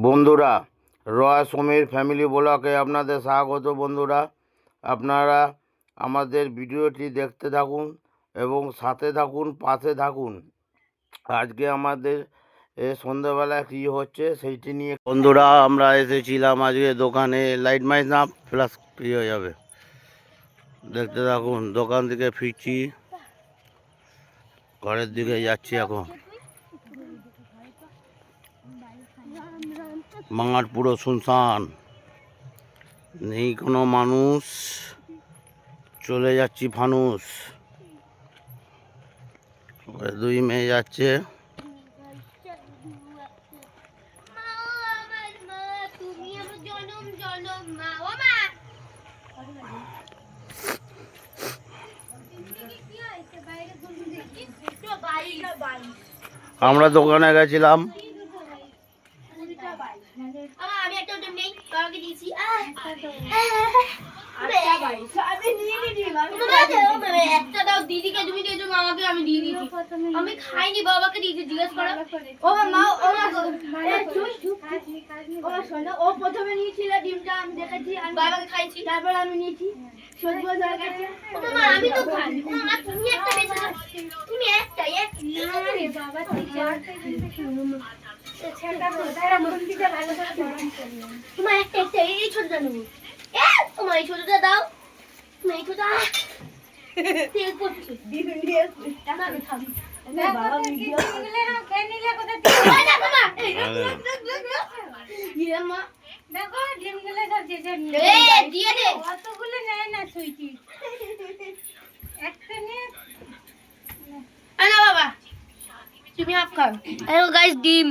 বন্ধুরা, রয় সমীর ফ্যামিলি ব্লগে আপনাদের স্বাগত। বন্ধুরা, আপনারা আমাদের ভিডিওটি দেখতে থাকুন এবং সাথে থাকুন, পাশে থাকুন। আজকে আমাদের সন্ধ্যাবেলা কী হচ্ছে সেইটি নিয়ে বন্ধুরা আমরা এসেছিলাম আজকে দোকানে। লাইট মাইট না প্লাস ফ্রি হয়ে যাবে, দেখতে থাকুন। দোকান থেকে ফিরছি, ঘরের দিকে যাচ্ছি এখন। মাঠ পুরো শুনশান, নেই কোনো মানুষ, চলে যাচ্ছি ফানুস। দুই মেয়ে যাচ্ছে। আমরা দোকানে গেছিলাম। আমি খাইনি, বাবাকে দিয়েছি, জিজ্ঞেস করো। ও মা, ও মা, ও প্রথমে নিয়েছিল ডিমটা, আমি দেখেছি, বাবাকে খাইছি, তারপর আমি নিয়েছি। আমি তো খাই। তুমি একটা বেঁচে দাও, তুমি একটা বাবা তোমার একটা একটা এই ছোটটা নেবো। তোমার এই ছোটটা দাও, তুমি এই ছোটটা তেল করছি। বাবা তুমি হাফ খাও। হ্যালো গাইস, ডিম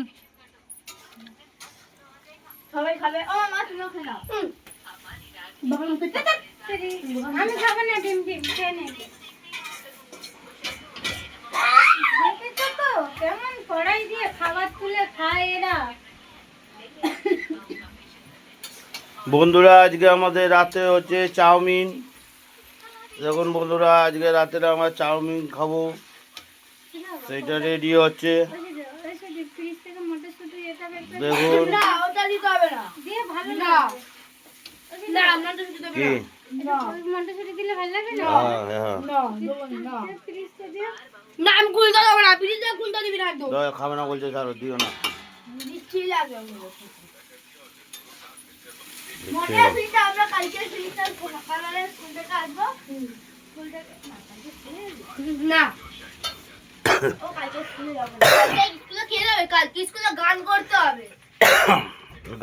সবাই খাবে। ও মা, তুমিও খেয়ে নাও। আমি খাবো না ডিম, ডিম খেয়ে নে। কেমন কড়াই দিয়ে খাবার তুলে খায় এরা। বন্ধুরা, আজকে আমাদের রাতে হচ্ছে চাউমিন। দেখুন বন্ধুরা, আজকে রাতে আমরা চাউমিন খাবো, সেইটা রেডি হচ্ছে। দেখুন খাবে না বলছে, স্যার দিও না।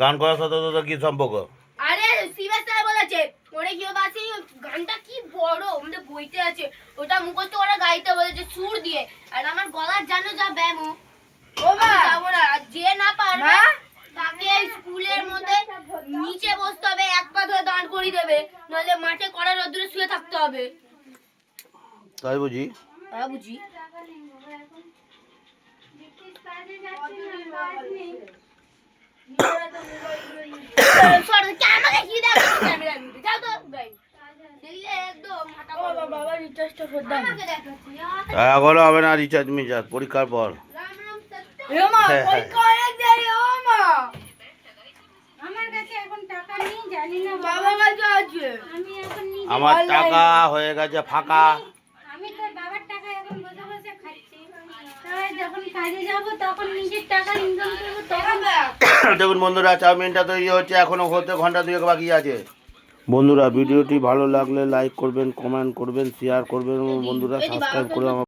গান করার সাথে সাথে কি সম্পর্ক? আরে সিরিয়াস স্যার বলেছে ওরে কি বাসি গানটা কি বড় আমাদের বইতে আছে, ওটা মুখস্থ করে গাইতে বলেছে সুর দিয়ে। আর আমার গলার জানো যা ব্যামো, ও মা যাবো না। আর যে না পারবে তাকে স্কুলের মধ্যে নিচে বসতে হবে, এক পা ধরে দাঁড় করিয়ে দেবে, নইলে মাঠে কড়া রোদ্দুরে শুয়ে থাকতে হবে। তাই বুঝি? হ্যাঁ বুঝি। এখনো হবে না রিচার্জ মিচার্জ, পরীক্ষার পর। আমার টাকা হয়ে গেছে ফাঁকা। আমি তোর বাবার টাকা এখন বসে বসে খাচ্ছি, যখন কাজে যাব তখন নিজের টাকা ইনকাম করব তখন। দেখুন বন্ধুরা, চাউমিনটা তৈরি হচ্ছে, এখনো হতে ঘন্টা দুয়েক বাকি আছে। বন্ধুরা, ভিডিওটি ভালো লাগলে লাইক করবেন, কমেন্ট করবেন, শেয়ার করবেন, বন্ধুরা সাবস্ক্রাইব করে আমার